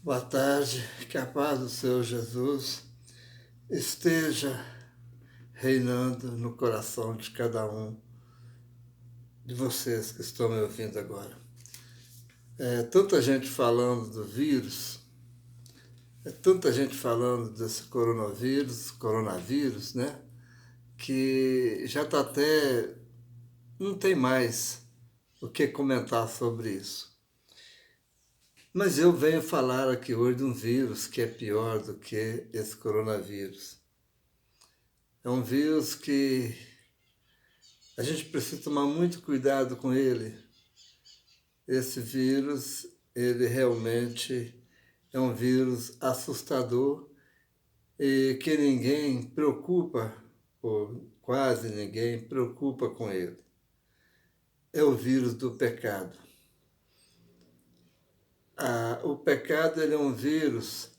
Boa tarde, que a paz do Senhor Jesus esteja reinando no coração de cada um de vocês que estão me ouvindo agora. Tanta gente falando do vírus, tanta gente falando desse coronavírus, né? Que já está até... não tem mais o que comentar sobre isso. Mas eu venho falar aqui hoje de um vírus que é pior do que esse coronavírus. É um vírus que a gente precisa tomar muito cuidado com ele. Esse vírus, ele realmente é um vírus assustador e que ninguém preocupa, ou quase ninguém preocupa com ele. É o vírus do pecado. O pecado, ele é um vírus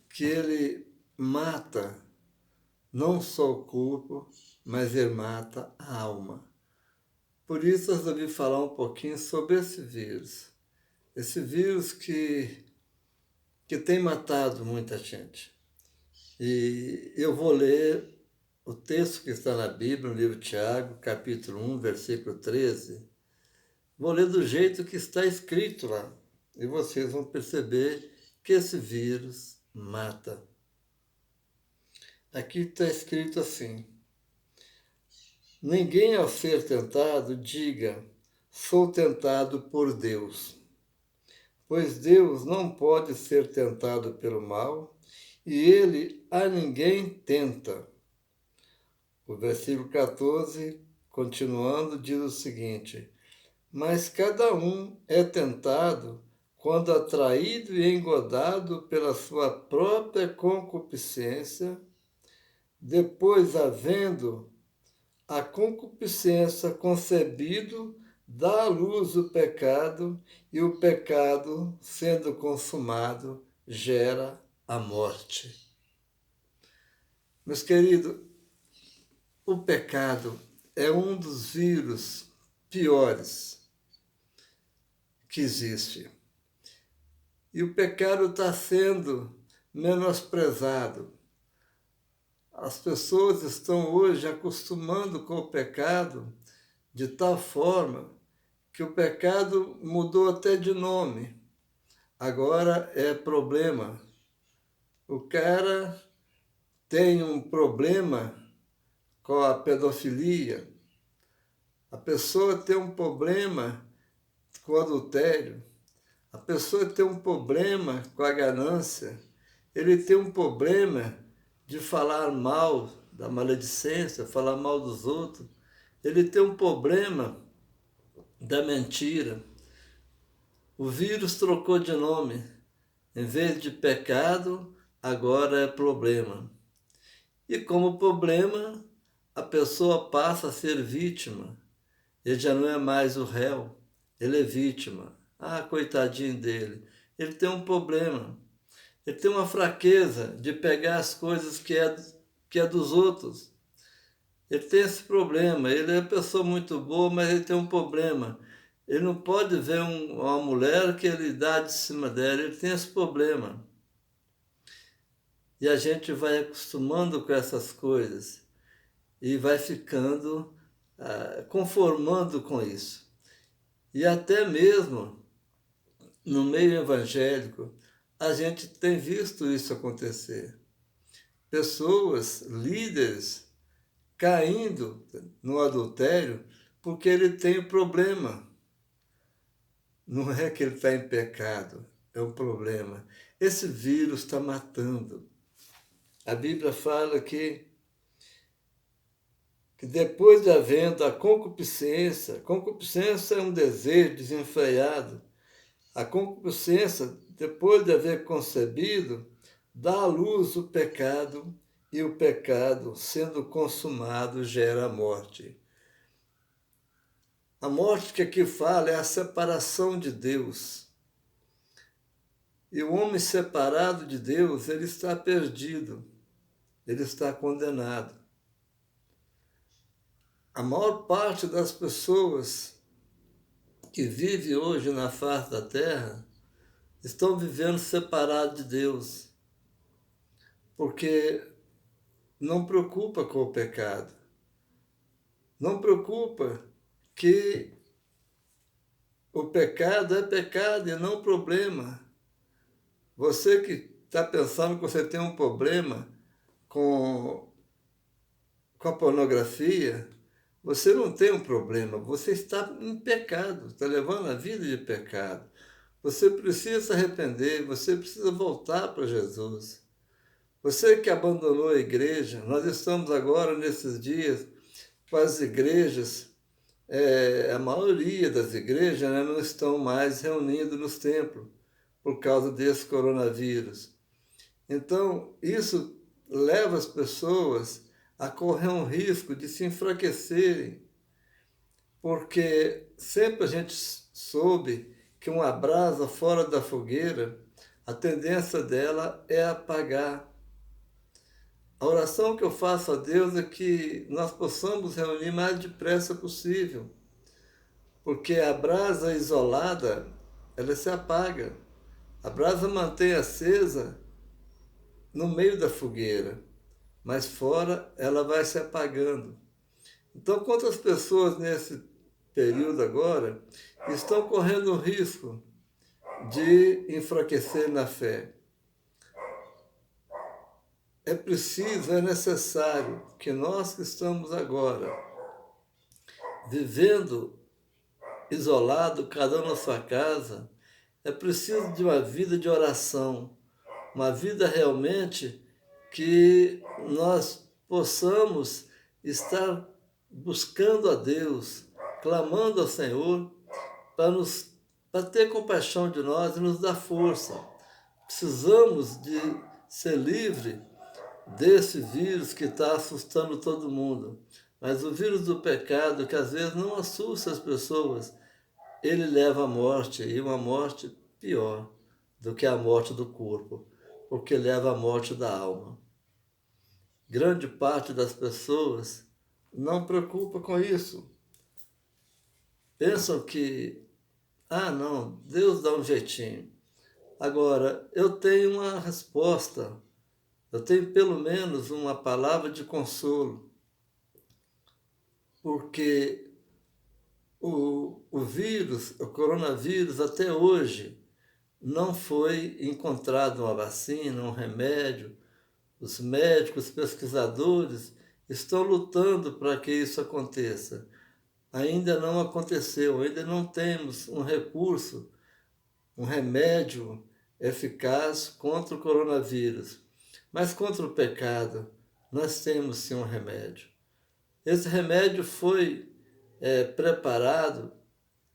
que ele mata não só o corpo, mas ele mata a alma. Por isso eu resolvi falar um pouquinho sobre esse vírus. Esse vírus que tem matado muita gente. E eu vou ler o texto que está na Bíblia, no livro de Tiago, capítulo 1, versículo 13. Vou ler do jeito que está escrito lá. E vocês vão perceber que esse vírus mata. Aqui está escrito assim: ninguém ao ser tentado diga, sou tentado por Deus. Pois Deus não pode ser tentado pelo mal, e ele a ninguém tenta. O versículo 14, continuando, diz o seguinte: mas cada um é tentado quando atraído e engodado pela sua própria concupiscência, depois havendo a concupiscência concebido, dá à luz o pecado, e o pecado, sendo consumado, gera a morte. Meus queridos, o pecado é um dos vírus piores que existe. E o pecado está sendo menosprezado. As pessoas estão hoje acostumando com o pecado de tal forma que o pecado mudou até de nome. Agora é problema. O cara tem um problema com a pedofilia. A pessoa tem um problema com o adultério. A pessoa tem um problema com a ganância. Ele tem um problema de falar mal da maledicência, falar mal dos outros. Ele tem um problema da mentira. O vírus trocou de nome. Em vez de pecado, agora é problema. E como problema, a pessoa passa a ser vítima. Ele já não é mais o réu, ele é vítima. Ah, coitadinho dele. Ele tem um problema. Ele tem uma fraqueza de pegar as coisas que é dos outros. Ele tem esse problema. Ele é uma pessoa muito boa, mas ele tem um problema. Ele não pode ver uma mulher que ele dá de cima dela. Ele tem esse problema. E a gente vai acostumando com essas coisas e vai ficando conformando com isso. E até mesmo no meio evangélico, a gente tem visto isso acontecer. Pessoas, líderes, caindo no adultério porque ele tem problema. Não é que ele está em pecado, é um problema. Esse vírus está matando. A Bíblia fala que depois de havendo a concupiscência é um desejo desenfreado. A concupiscência, depois de haver concebido, dá à luz o pecado, e o pecado, sendo consumado, gera a morte. A morte que aqui fala é a separação de Deus. E o homem separado de Deus, ele está perdido, ele está condenado. A maior parte das pessoas que vive hoje na face da terra estão vivendo separados de Deus, porque não preocupa com o pecado, não preocupa que o pecado é pecado e não problema. Você que está pensando que você tem um problema com, com a pornografia, você não tem um problema, você está em pecado, está levando a vida de pecado. Você precisa se arrepender, você precisa voltar para Jesus. Você que abandonou a igreja, nós estamos agora nesses dias com as igrejas, a maioria das igrejas, né, não estão mais reunindo nos templos por causa desse coronavírus. Então, isso leva as pessoas a correr um risco de se enfraquecerem, porque sempre a gente soube que uma brasa fora da fogueira, a tendência dela é apagar. A oração que eu faço a Deus é que nós possamos reunir mais depressa possível, porque a brasa isolada, ela se apaga. A brasa mantém acesa no meio da fogueira, mas fora ela vai se apagando. Então, quantas pessoas nesse período agora estão correndo o risco de enfraquecer na fé? É preciso, é necessário que nós que estamos agora vivendo isolado, cada um na sua casa, é preciso de uma vida de oração, uma vida realmente que nós possamos estar buscando a Deus, clamando ao Senhor para ter compaixão de nós e nos dar força. Precisamos de ser livre desse vírus que está assustando todo mundo. Mas o vírus do pecado, que às vezes não assusta as pessoas, ele leva à morte, e uma morte pior do que a morte do corpo, porque leva à morte da alma. Grande parte das pessoas não preocupa com isso. Pensam que, não, Deus dá um jeitinho. Agora, eu tenho uma resposta, eu tenho pelo menos uma palavra de consolo, porque o vírus, o coronavírus, até hoje, não foi encontrado uma vacina, um remédio. Os médicos, os pesquisadores estão lutando para que isso aconteça. Ainda não aconteceu, ainda não temos um recurso, um remédio eficaz contra o coronavírus. Mas contra o pecado, nós temos sim um remédio. Esse remédio foi preparado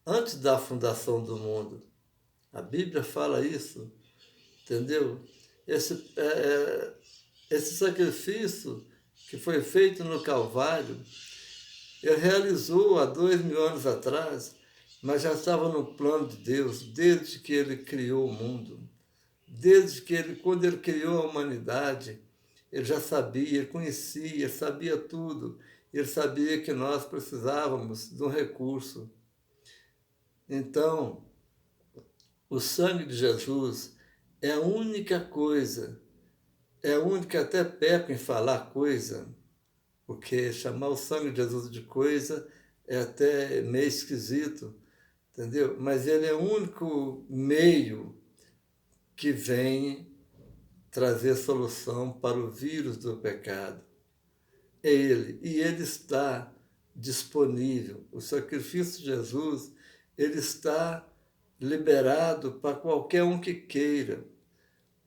antes da fundação do mundo. A Bíblia fala isso, entendeu? Esse sacrifício que foi feito no Calvário, ele realizou há 2000 anos atrás, mas já estava no plano de Deus, desde que ele criou o mundo. Quando ele criou a humanidade, ele já sabia, ele conhecia, sabia tudo. Ele sabia que nós precisávamos de um recurso. Então, o sangue de Jesus é a única coisa, até peco em falar coisa, porque chamar o sangue de Jesus de coisa é até meio esquisito, entendeu? Mas ele é o único meio que vem trazer solução para o vírus do pecado. É ele, e ele está disponível. O sacrifício de Jesus, ele está liberado para qualquer um que queira.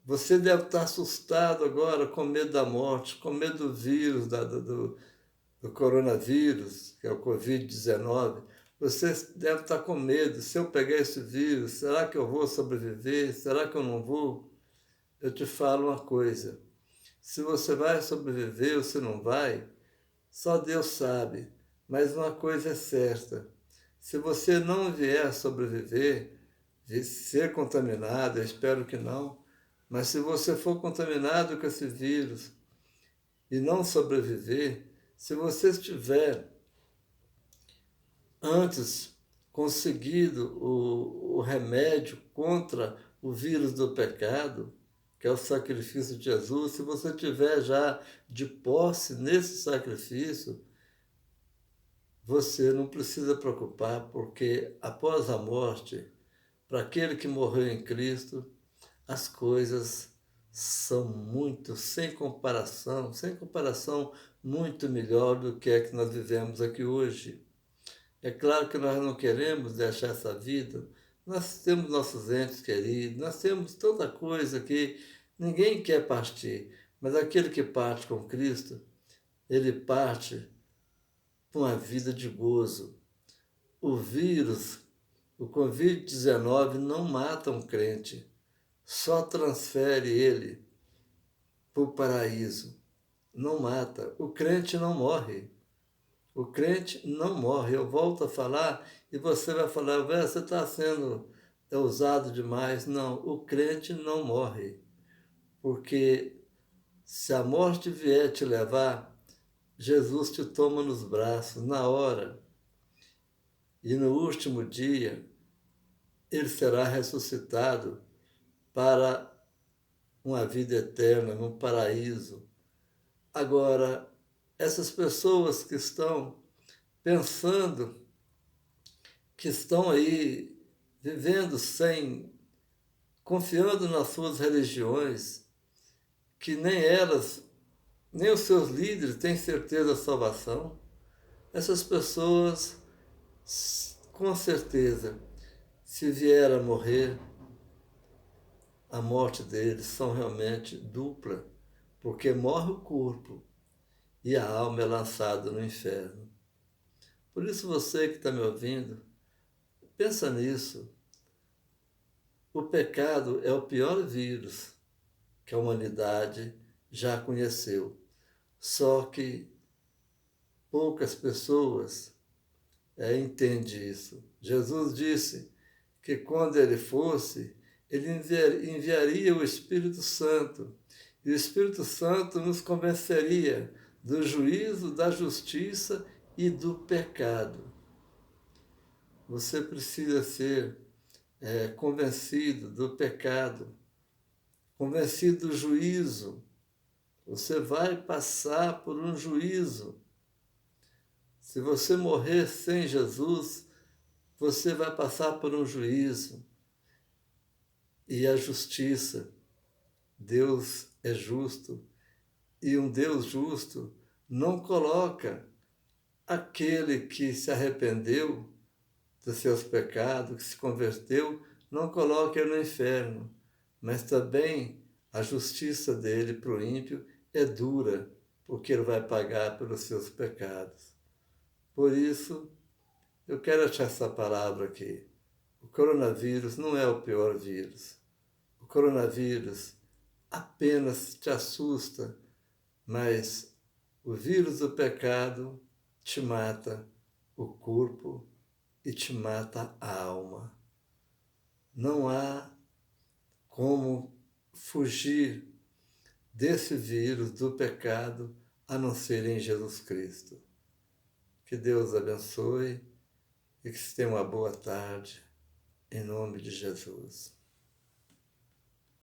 Você deve estar assustado agora, com medo da morte, com medo do vírus, do coronavírus, que é o Covid-19. Você deve estar com medo. Se eu pegar esse vírus, será que eu vou sobreviver? Será que eu não vou? Eu te falo uma coisa. Se você vai sobreviver ou se não vai, só Deus sabe. Mas uma coisa é certa. Se você não vier a sobreviver, de ser contaminado, eu espero que não, mas se você for contaminado com esse vírus e não sobreviver, se você tiver antes conseguido o remédio contra o vírus do pecado, que é o sacrifício de Jesus, se você tiver já de posse nesse sacrifício, você não precisa preocupar, porque após a morte, para aquele que morreu em Cristo, as coisas são muito, sem comparação, muito melhor do que é que nós vivemos aqui hoje. É claro que nós não queremos deixar essa vida, nós temos nossos entes queridos, nós temos tanta coisa que ninguém quer partir, mas aquele que parte com Cristo, ele parte com uma vida de gozo. O vírus, o Covid-19 não mata um crente, só transfere ele para o paraíso. Não mata. O crente não morre. O crente não morre. Eu volto a falar e você vai falar, você está sendo ousado demais. Não, o crente não morre. Porque se a morte vier te levar, Jesus te toma nos braços na hora. E no último dia, ele será ressuscitado para uma vida eterna, no paraíso. Agora, essas pessoas que estão pensando, que estão aí vivendo sem, confiando nas suas religiões, que nem elas, nem os seus líderes têm certeza da salvação, essas pessoas, com certeza, se vier a morrer, a morte deles são realmente dupla, porque morre o corpo e a alma é lançada no inferno. Por isso você que está me ouvindo, pensa nisso. O pecado é o pior vírus que a humanidade já conheceu. Só que poucas pessoas entendem isso. Jesus disse que quando ele fosse, ele enviaria o Espírito Santo. E o Espírito Santo nos convenceria do juízo, da justiça e do pecado. Você precisa ser convencido do pecado, convencido do juízo. Você vai passar por um juízo. Se você morrer sem Jesus, você vai passar por um juízo. E a justiça, Deus é justo, e um Deus justo não coloca aquele que se arrependeu dos seus pecados, que se converteu, não coloca ele no inferno, mas também a justiça dele para o ímpio é dura, porque ele vai pagar pelos seus pecados. Por isso, eu quero achar essa palavra aqui. O coronavírus não é o pior vírus. O coronavírus apenas te assusta, mas o vírus do pecado te mata o corpo e te mata a alma. Não há como fugir desse vírus do pecado a não ser em Jesus Cristo. Que Deus abençoe e que você tenha uma boa tarde, em nome de Jesus.